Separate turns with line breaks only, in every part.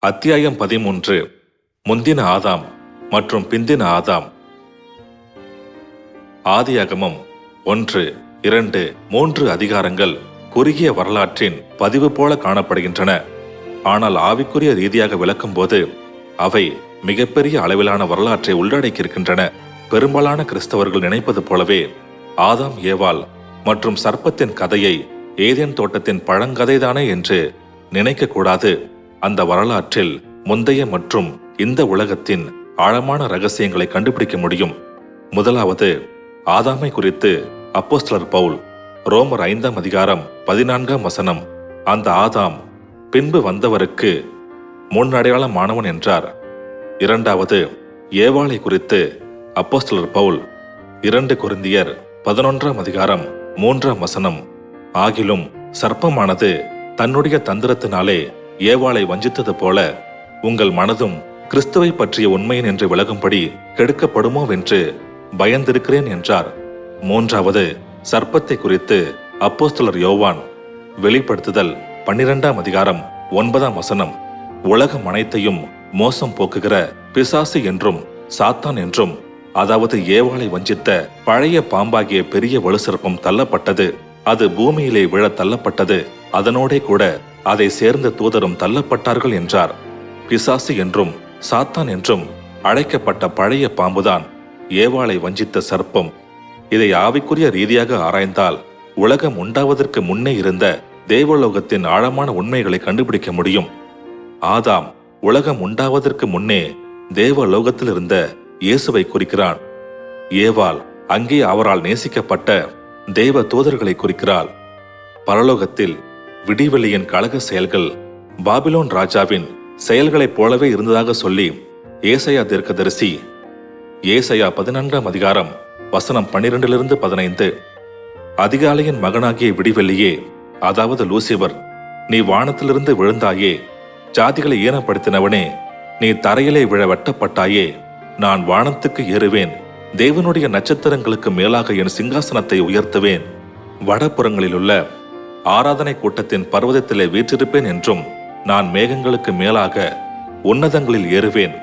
அத்தியாயம் 13. முந்தின ஆதாம் மற்றும் பிந்தின ஆதாம். ஆதியாகமம் 1, 2, 3 அதிகாரங்கள் குறுகிய வரலாற்றின் பதிவு போல காணப்படுகின்றன. ஆனால் ஆவிக்குரிய ரீதியாக விளக்கும் போது அவை மிகப்பெரிய அளவிலான வரலாற்றை உள்ளடக்கியிருக்கின்றன. பெரும்பாலான கிறிஸ்தவர்கள் நினைப்பது போலவே ஆதாம் ஏவாள் மற்றும் சர்ப்பத்தின் கதையை ஏதேன் தோட்டத்தின் பழங்கதைதானே என்று நினைக்கக்கூடாது. அந்த வரலாற்றில் முந்தைய மற்றும் இந்த உலகத்தின் ஆழமான ரகசியங்களை கண்டுபிடிக்க முடியும். முதலாவது, ஆதாமை குறித்து அப்போஸ்தலர் பவுல் ரோமர் 5ஆம் அதிகாரம் 14ஆம் வசனம், அந்த ஆதாம் பின்பு வந்தவருக்கு முன்னடையாளமானவன் என்றார். இரண்டாவது, ஏவாளை குறித்து அப்போஸ்தலர் பவுல் 2 கொரிந்தியர் 11ஆம் அதிகாரம் 3ஆம் வசனம், ஆகிலும் சர்ப்பமானது தன்னுடைய தந்திரத்தினாலே ஏவாளை வஞ்சித்தது போல உங்கள் மனதும் கிறிஸ்துவை பற்றிய உண்மையின் என்று விலகும்படி கெடுக்கப்படுமோவென்று பயந்திருக்கிறேன் என்றார். மூன்றாவது, சர்ப்பத்தை குறித்து அப்போஸ்தலர் யோவான் வெளிப்படுத்துதல் 12ஆம் அதிகாரம் 9ஆம் வசனம், உலகம் அனைத்தையும் மோசம் போக்குகிற பிசாசு என்றும் சாத்தான் என்றும், அதாவது ஏவாளை வஞ்சித்த பழைய பாம்பாகிய பெரிய வலுசர்ப்பம் தள்ளப்பட்டது. அது பூமியிலே விழ தள்ளப்பட்டது. அதனோடே கூட அதை சேர்ந்த தூதரும் தள்ளப்பட்டார்கள் என்றார். பிசாசு என்றும் சாத்தான் என்றும் அழைக்கப்பட்ட பழைய பாம்புதான் ஏவாளை வஞ்சித்த சர்ப்பம். இதை ஆவிக்குரிய ரீதியாக ஆராய்ந்தால் உலகம் உண்டாவதற்கு முன்னே இருந்த தேவலோகத்தின் ஆழமான உண்மைகளை கண்டுபிடிக்க முடியும். ஆதாம் உலகம் உண்டாவதற்கு முன்னே தேவலோகத்தில் இருந்த இயேசுவை குறிக்கிறான். ஏவாள் அங்கே அவரால் நேசிக்கப்பட்ட தேவ தூதர்களை குறிக்கிறாள். பரலோகத்தில் விடிவெளியின் கழக செயல்கள் பாபிலோன் ராஜாவின் செயல்களைப் போலவே இருந்ததாக சொல்லி ஏசாயா தீர்க்கதரிசி ஏசாயா 14ஆம் அதிகாரம் வசனம் 12-15, அதிகாலையின் மகனாகிய விடிவெளியே, அதாவது லூசிபர், நீ வானத்திலிருந்து விழுந்தாயே, ஜாதிகளை ஈனப்படுத்தினவனே, நீ தரையிலே விழ வெட்டப்பட்டாயே, நான் வானத்துக்கு ஏறுவேன், தேவனுடைய நட்சத்திரங்களுக்கு மேலாக என் சிங்காசனத்தை உயர்த்துவேன், வடபுறங்களிலுள்ள ஆராதனை கூட்டத்தின் பர்வதத்திலே வீற்றிருப்பேன் என்றும், நான் மேகங்களுக்கு மேலாக உன்னதங்களில் ஏறுவேன்,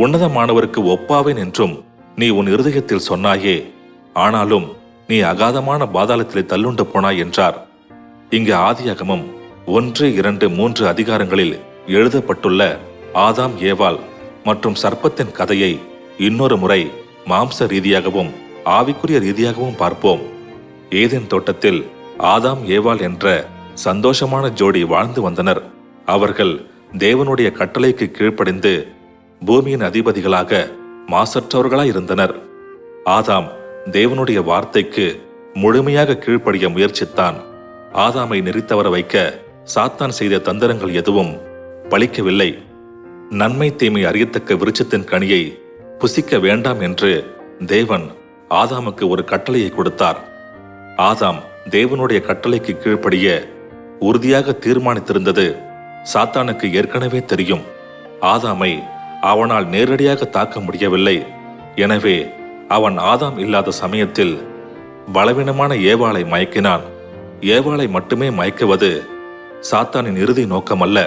உன்னதமானவருக்கு ஒப்பாவேன் என்றும் நீ உன் இருதயத்தில் சொன்னாயே, ஆனாலும் நீ அகாதமான பாதாளத்திலே தள்ளுண்டு போனாய் என்றார். இங்கு ஆதியாகமம் 1, 2, 3 அதிகாரங்களில் எழுதப்பட்டுள்ள ஆதாம் ஏவாள் மற்றும் சர்ப்பத்தின் கதையை இன்னொரு முறை மாம்ச ரீதியாகவும் ஆவிக்குரிய ரீதியாகவும் பார்ப்போம். ஏதேன் தோட்டத்தில் ஆதாம் ஏவாள் என்ற சந்தோஷமான ஜோடி வாழ்ந்து வந்தனர். அவர்கள் தேவனுடைய கட்டளைக்கு கீழ்ப்படிந்து பூமியின் அதிபதிகளாக மாசற்றவர்களாயிருந்தனர். ஆதாம் தேவனுடைய வார்த்தைக்கு முழுமையாக கீழ்ப்படிய முயற்சித்தான். ஆதாமை நெறித்தவர வைக்க சாத்தான் செய்த தந்திரங்கள் எதுவும் பலிக்கவில்லை. நன்மை தீமை அறியத்தக்க விருட்சத்தின் கனியை புசிக்க வேண்டாம் என்று தேவன் ஆதாமுக்கு ஒரு கட்டளையை கொடுத்தார். ஆதாம் தேவனுடைய கட்டளைக்கு கீழ்ப்படிய உறுதியாக தீர்மானித்திருந்தது சாத்தானுக்கு ஏற்கனவே தெரியும். ஆதாமை அவனால் நேரடியாக தாக்க முடியவில்லை. எனவே அவன் ஆதாம் இல்லாத சமயத்தில் பலவீனமான ஏவாளை மயக்கினான். ஏவாளை மட்டுமே மயக்குவது சாத்தானின் இறுதி நோக்கமல்ல.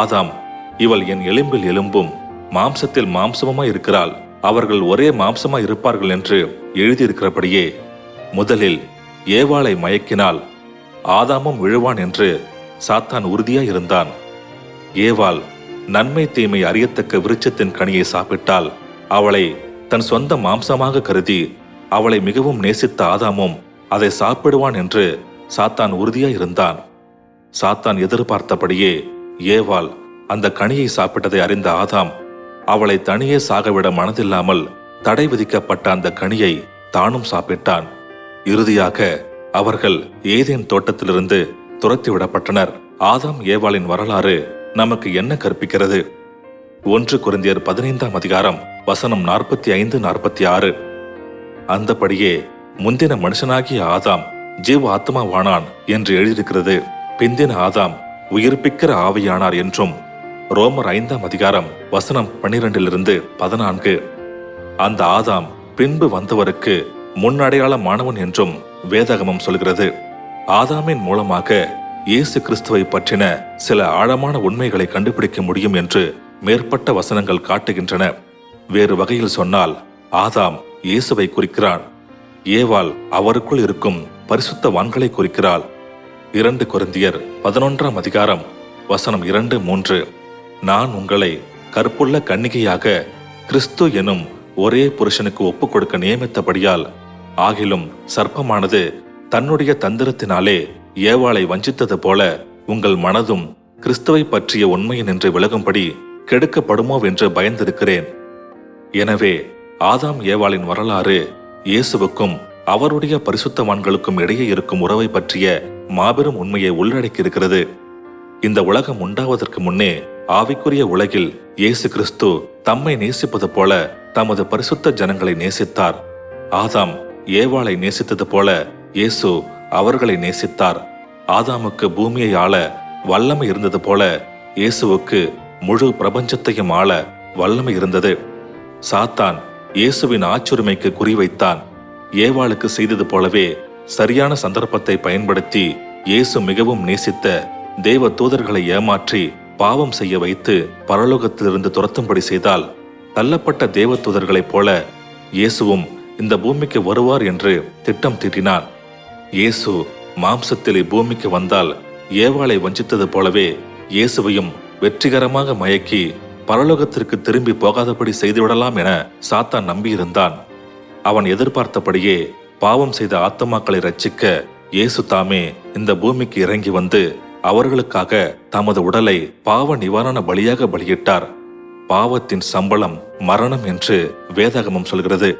ஆதாம், இவள் என் எலும்பில் எலும்பும் மாம்சத்தில் மாம்சமுமாய் இருக்கிறாள், அவர்கள் ஒரே மாம்சமாய் இருப்பார்கள் என்று எழுதியிருக்கிறபடியே முதலில் ஏவாளை மயக்கினால் ஆதாமும் விழுவான் என்று சாத்தான் உறுதியாய் இருந்தான். ஏவாள் நன்மை தீமை அறியத்தக்க விருட்சத்தின் கனியை சாப்பிட்டால் அவளை தன் சொந்த மாம்சமாக கருதி அவளை மிகவும் நேசித்த ஆதாமும் அதை சாப்பிடுவான் என்று சாத்தான் உறுதியாய் இருந்தான். சாத்தான் எதிர்பார்த்தபடியே ஏவாள் அந்த கனியை சாப்பிட்டதை அறிந்த ஆதாம் அவளை தனியே சாகவிட மனதில்லாமல் தடை விதிக்கப்பட்ட அந்த கனியை தானும் சாப்பிட்டான். இறுதியாக அவர்கள் ஏதேன் தோட்டத்திலிருந்து துரத்திவிடப்பட்டனர். ஆதாம் ஏவாளின் வரலாறு நமக்கு என்ன கற்பிக்கிறது? 1 கொரிந்தியர் 15ஆம் அதிகாரம் வசனம் 45-46, அந்தபடியே முந்தின மனுஷனாகிய ஆதாம் ஜீவ ஆத்மாவானான் என்று எழுதியிருக்கிறது. பிந்தின ஆதாம் உயிர்ப்பிக்கிற ஆவியானார் என்றும் ரோமர் 5ஆம் அதிகாரம் வசனம் 12-14, அந்த ஆதாம் பின்பு வந்தவருக்கு முன்னடையாளமானவன் என்றும் வேதாகமம் சொல்கிறது. ஆதாமின் மூலமாக இயேசு கிறிஸ்துவை பற்றின சில ஆழமான உண்மைகளை கண்டுபிடிக்க முடியும் என்று மேற்பட்ட வசனங்கள் காட்டுகின்றன. வேறு வகையில் சொன்னால், ஆதாம் இயேசுவை குறிக்கிறான், ஏவாள் அவருக்குள் இருக்கும் பரிசுத்தவான்களை குறிக்கிறாள். 2 கொரிந்தியர் 11ஆம் அதிகாரம் வசனம் 2, 3. நான் உங்களை கற்புள்ள கன்னிகையாக கிறிஸ்து எனும் ஒரே புருஷனுக்கு ஒப்புக் கொடுக்க நியமித்தபடியால், ஆகிலும் சர்ப்பமானது தன்னுடைய தந்திரத்தினாலே ஏவாளை வஞ்சித்தது போல உங்கள் மனதும் கிறிஸ்துவை பற்றிய உண்மையினின்று விலகும்படி கெடுக்கப்படுமோவென்று பயந்திருக்கிறேன். எனவே ஆதாம் ஏவாளின் வரலாறு இயேசுவுக்கும் அவருடைய பரிசுத்தவான்களுக்கும் இடையே இருக்கும் உறவை பற்றிய மாபெரும் உண்மையை உள்ளடக்கியிருக்கிறது. இந்த உலகம் உண்டாவதற்கு முன்னே ஆவிக்குரிய உலகில் இயேசு கிறிஸ்து தம்மை நேசிப்பது போல தமது பரிசுத்த ஜனங்களை நேசித்தார். ஆதாம் ஏவாளை நேசித்தது போல இயேசு அவர்களை நேசித்தார். ஆதாமுக்கு பூமியை ஆள வல்லமை இருந்தது போல இயேசுவுக்கு முழு பிரபஞ்சத்தையும் ஆள வல்லமை இருந்தது. சாத்தான் இயேசுவின் ஆட்சுரிமைக்கு குறிவைத்தான். ஏவாளுக்கு செய்தது போலவே சரியான சந்தர்ப்பத்தை பயன்படுத்தி இயேசு மிகவும் நேசித்த தேவ தூதர்களை ஏமாற்றி பாவம் செய்ய வைத்து பரலோகத்திலிருந்து துரத்தும்படி செய்தால், தள்ளப்பட்ட தேவ தூதர்களைப் போல இயேசுவும் இந்த பூமிக்கு வருவார் என்று திட்டம் தீட்டினான். இயேசு மாம்சத்தில் பூமிக்கு வந்தால் ஏவாளை வஞ்சித்தது போலவே இயேசுவையும் வெற்றிகரமாக மயக்கி பரலோகத்திற்கு திரும்பி போகாதபடி செய்துவிடலாம் என சாத்தான் நம்பியிருந்தான். அவன் எதிர்பார்த்தபடியே பாவம் செய்த ஆத்துமாக்களை ரட்சிக்க இயேசு தாமே இந்த பூமிக்கு இறங்கி வந்து அவர்களுக்காக தமது உடலை பாவ நிவாரண பலியாக பலியிட்டார். பாவத்தின் சம்பளம் மரணம் என்று வேதாகமம் சொல்கிறது.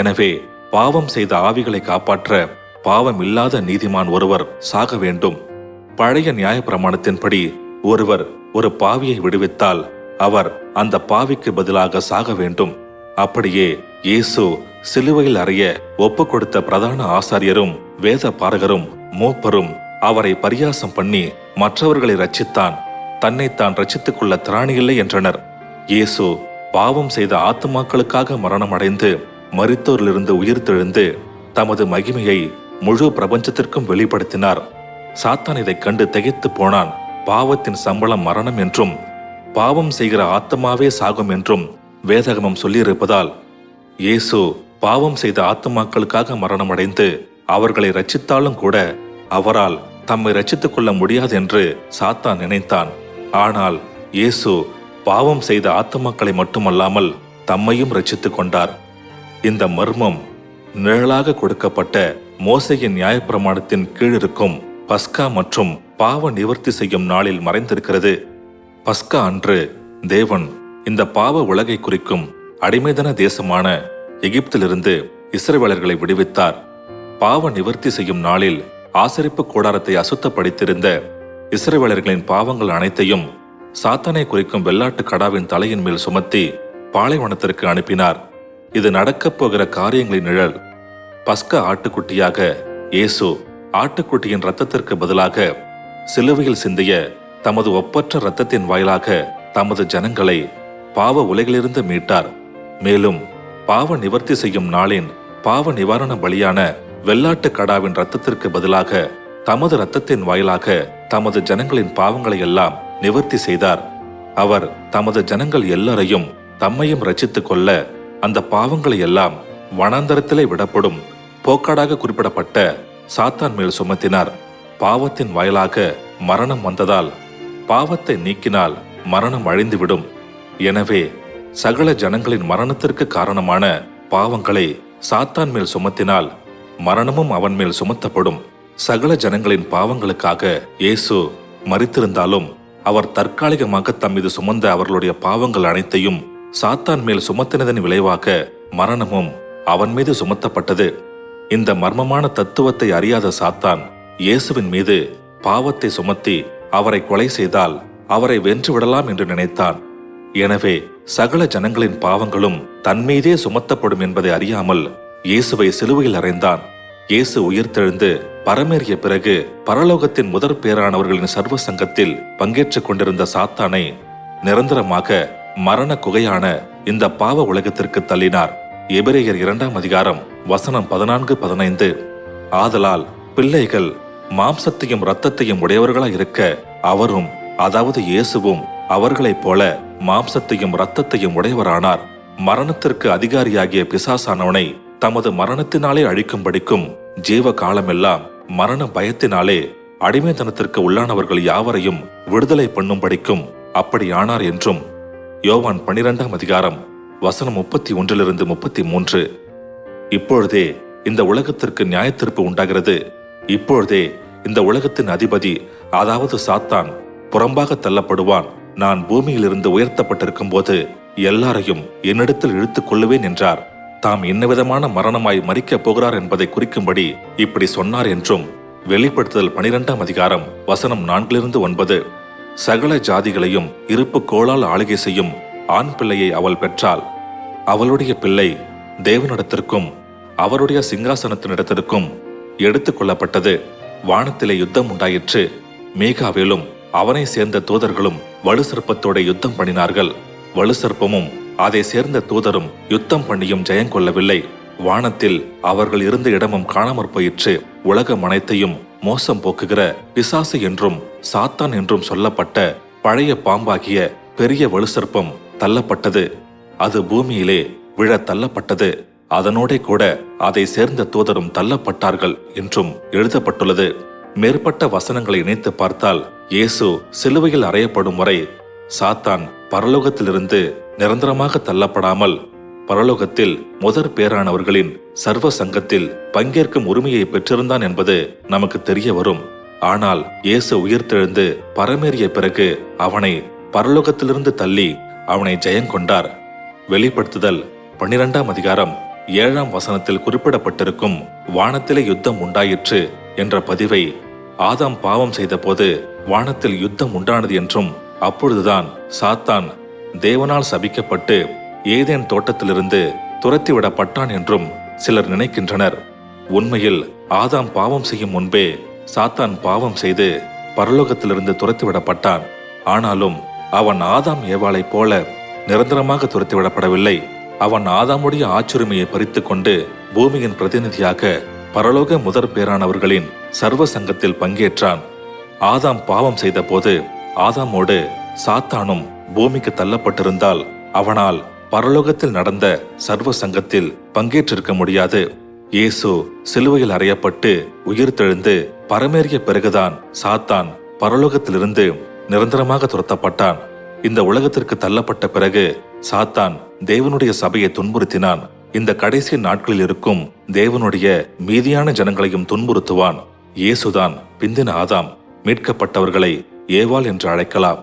எனவே பாவம் செய்த ஆவிகளை காப்பாற்ற பாவம் இல்லாத நீதிமான் ஒருவர் சாக வேண்டும். பழைய நியாயப்பிரமாணத்தின்படி ஒருவர் ஒரு பாவியை விடுவித்தால் அவர் அந்த பாவிக்கு பதிலாக சாக வேண்டும். அப்படியே இயேசு சிலுவையில் அறைய ஒப்பு கொடுத்த பிரதான ஆசாரியரும் வேத பாரகரும் மூப்பரும் அவரை பரியாசம் பண்ணி மற்றவர்களை ரட்சித்தான், தன்னைத்தான் ரட்சித்துக் கொள்ள திராணியில்லை என்றனர். இயேசு பாவம் செய்த ஆத்துமாக்களுக்காக மரணம் அடைந்து மரித்தோரிலிருந்து உயிர்த்தெழுந்து தமது மகிமையை முழு பிரபஞ்சத்திற்கும் வெளிப்படுத்தினார். சாத்தான் இதைக் கண்டு திகைத்து போனான். பாவத்தின் சம்பளம் மரணம் என்றும் பாவம் செய்கிற ஆத்மாவே சாகும் என்றும் வேதாகமம் சொல்லியிருப்பதால் இயேசு பாவம் செய்த ஆத்துமாக்களுக்காக மரணம் அடைந்து அவர்களை ரட்சித்தாலும் கூட அவரால் தம்மை ரட்சித்துக் கொள்ள முடியாது என்று சாத்தான் நினைத்தான். ஆனால் இயேசு பாவம் செய்த ஆத்துமாக்களை மட்டுமல்லாமல் தம்மையும் ரட்சித்துக் கொண்டார். இந்த மர்மம் நிழலாக கொடுக்கப்பட்ட மோசேயின் நியாயப்பிரமாணத்தின் கீழிருக்கும் பஸ்கா மற்றும் பாவ நிவர்த்தி செய்யும் நாளில் மறைந்திருக்கிறது. பஸ்கா அன்று தேவன் இந்த பாவ உலகை குறிக்கும் அடிமைதன தேசமான எகிப்திலிருந்து இஸ்ரவேலர்களை விடுவித்தார். பாவ நிவர்த்தி செய்யும் நாளில் ஆசரிப்பு கூடாரத்தை அசுத்தப்படுத்தியிருந்த இஸ்ரவேலர்களின் பாவங்கள் அனைத்தையும் சாத்தானை குறிக்கும் வெள்ளாட்டு கடாவின் தலையின் மேல் சுமத்தி பாலைவனத்திற்கு அனுப்பினார். இது நடக்கப் போகிற காரியங்களின் நிழல். பஸ்கா ஆட்டுக்குட்டியாக இயேசு ஆட்டுக்குட்டியின் இரத்தத்திற்கு பதிலாக சிலுவையில் சிந்திய தமது ஒப்பற்ற இரத்தத்தின் வாயிலாக தமது ஜனங்களை பாவ உலகிலிருந்து மீட்டார். மேலும் பாவ நிவர்த்தி செய்யும் நாளின் பாவ நிவாரண பலியான வெள்ளாட்டு கடாவின் இரத்தத்திற்கு பதிலாக தமது இரத்தத்தின் வாயிலாக தமது ஜனங்களின் பாவங்களை எல்லாம் நிவர்த்தி செய்தார். அவர் தமது ஜனங்கள் எல்லாரையும் தம்மையும் ரட்சித்துக் கொள்ள அந்த பாவங்களை எல்லாம் வனாந்தரத்திலே விடப்படும் போக்காடாக குறிப்பிடப்பட்ட சாத்தான் மேல் சுமத்தினார். பாவத்தின் வாயிலாக மரணம் வந்ததால் பாவத்தை நீக்கினால் மரணம் அழிந்துவிடும். எனவே சகல ஜனங்களின் மரணத்திற்கு காரணமான பாவங்களை சாத்தான் மேல் சுமத்தினால் மரணமும் அவன் மேல் சுமத்தப்படும். சகல ஜனங்களின் பாவங்களுக்காக இயேசு மரித்திருந்தாலும் அவர் தற்காலிகமாக தம் மீது சுமந்த அவர்களுடைய பாவங்கள் அனைத்தையும் சாத்தான் மேல் சுமத்தினதன் விளைவாக மரணமும் அவன் மீது சுமத்தப்பட்டது. இந்த மர்மமான தத்துவத்தை அறியாத சாத்தான் இயேசுவின் மீது பாவத்தை சுமத்தி அவரை கொலை செய்தால் அவரை வென்றுவிடலாம் என்று நினைத்தான். எனவே சகல ஜனங்களின் பாவங்களும் தன்மீதே சுமத்தப்படும் என்பதை அறியாமல் இயேசுவை சிலுவையில் அறைந்தான். இயேசு உயிர்த்தெழுந்து பரமேறிய பிறகு பரலோகத்தின் முதற் பேரானவர்களின் சர்வ சங்கத்தில் பங்கேற்றுக் கொண்டிருந்த சாத்தானை நிரந்தரமாக மரண குகையான இந்த பாவ உலகத்திற்கு தள்ளினார். எபிரேயர் 2ஆம் அதிகாரம் வசனம் 14-15. ஆதலால் பிள்ளைகள் மாம்சத்தையும் இரத்தத்தையும் உடையவர்களாய் இருக்க அவரும், அதாவது இயேசுவும் அவர்களைப் போல மாம்சத்தையும் இரத்தத்தையும் உடையவரானார். மரணத்திற்கு அதிகாரியாகிய பிசாசானவனை தமது மரணத்தினாலே அழிக்கும்படிக்கும் ஜீவ காலமெல்லாம் மரண பயத்தினாலே அடிமைத்தனத்திற்கு உள்ளானவர்கள் யாவரையும் விடுதலை பண்ணும்படிக்கும் அப்படியானார் என்றும் யோவான் 12ஆம் அதிகாரம் வசனம் 31-33. இப்பொழுதே இந்த உலகத்திற்கு நியாயத்தீர்ப்பு உண்டாகிறது. இப்பொழுதே இந்த உலகத்தின் அதிபதி, அதாவது சாத்தான், புறம்பாக தள்ளப்படுவான். நான் பூமியிலிருந்து உயர்த்தப்பட்டிருக்கும் போது எல்லாரையும் என்னிடத்தில் இழுத்துக் கொள்ளுவேன் என்றார். தாம் என்னவிதமான மரணமாய் மரிக்கப் போகிறார் என்பதை குறிக்கும்படி இப்படி சொன்னார் என்றும் வெளிப்படுத்துதல் 12ஆம் அதிகாரம் வசனம் 4-9. சகல ஜாதிகளையும் இருப்பு கோளால் ஆளுகை செய்யும் ஆண் பிள்ளையை அவள் பெற்றாள். அவளுடைய பிள்ளை தேவனிடத்திற்கும் அவருடைய சிங்காசனத்தினிடத்திற்கும் எடுத்துக் கொள்ளப்பட்டது. வானத்திலே யுத்தம் உண்டாயிற்று. மீகாவேலும் அவனை சேர்ந்த தூதர்களும் வலுசர்ப்பத்தோட யுத்தம் பண்ணினார்கள். வலுசர்ப்பமும் அதை சேர்ந்த தூதரும் யுத்தம் பண்ணியும் ஜெயங்கொள்ளவில்லை. வானத்தில் அவர்கள் இருந்த இடமும் காணாமற் போயிற்று. உலகம் அனைத்தையும் மோசம் போக்குகிற பிசாசு என்றும் சாத்தான் என்றும் சொல்லப்பட்ட பழைய பாம்பாகிய பெரிய வலுசர்ப்பம் தள்ளப்பட்டது. அது பூமியிலே விழ தள்ளப்பட்டது. அதனோட கூட அதை சேர்ந்த தூதரும் தள்ளப்பட்டார்கள் என்றும் எழுதப்பட்டுள்ளது. மேற்பட்ட வசனங்களை இணைத்து பார்த்தால் இயேசு சிலுவையில் அறையப்படும் வரை சாத்தான் பரலோகத்திலிருந்து நிரந்தரமாக தள்ளப்படாமல் பரலோகத்தில் முதற் பேரானவர்களின் சர்வ சங்கத்தில் பங்கேற்கும் உரிமையை பெற்றிருந்தான் என்பது நமக்கு தெரிய வரும். ஆனால் இயேசு உயிர்த்தெழுந்து பரமேறிய பிறகு அவனை பரலோகத்திலிருந்து தள்ளி அவனை ஜெயங்கொண்டார். வெளிப்படுத்துதல் 12ஆம் அதிகாரம் 7ஆம் வசனத்தில் குறிப்பிடப்பட்டிருக்கும் வானத்திலே யுத்தம் உண்டாயிற்று என்ற பதிவை ஆதாம் பாவம் செய்த போது வானத்தில் யுத்தம் உண்டானது என்றும் அப்பொழுதுதான் சாத்தான் தேவனால் சபிக்கப்பட்டு ஏதேன் தோட்டத்திலிருந்து துரத்திவிடப்பட்டான் என்றும் சிலர் நினைக்கின்றனர். உண்மையில் ஆதாம் பாவம் செய்யும் முன்பே சாத்தான் பாவம் செய்து பரலோகத்திலிருந்து துரத்திவிடப்பட்டான். ஆனாலும் அவன் ஆதாம் ஏவாளைப் போல நிரந்தரமாக துரத்திவிடப்படவில்லை. அவன் ஆதாமுடைய ஆச்சுரிமையை பறித்து கொண்டு பூமியின் பிரதிநிதியாக பரலோக முதற் பேரானவர்களின் சர்வ சங்கத்தில் பங்கேற்றான். ஆதாம் பாவம் செய்த போது ஆதாமோடு சாத்தானும் பூமிக்கு தள்ளப்பட்டிருந்தால் அவனால் பரலோகத்தில் நடந்த சர்வ சங்கத்தில் பங்கேற்றிருக்க முடியாது. இயேசு சிலுவையில் அறையப்பட்டு உயிர்த்தெழுந்து பரமேறிய பிறகுதான் சாத்தான் பரலோகத்திலிருந்து நிரந்தரமாக துரத்தப்பட்டான். இந்த உலகத்திற்கு தள்ளப்பட்ட பிறகு சாத்தான் தேவனுடைய சபையை துன்புறுத்தினான். இந்த கடைசி நாட்களில் இருக்கும் தேவனுடைய மீதியான ஜனங்களையும் துன்புறுத்துவான். இயேசுதான் பிந்தின ஆதாம். மீட்கப்பட்டவர்களை ஏவாள் என்று அழைக்கலாம்.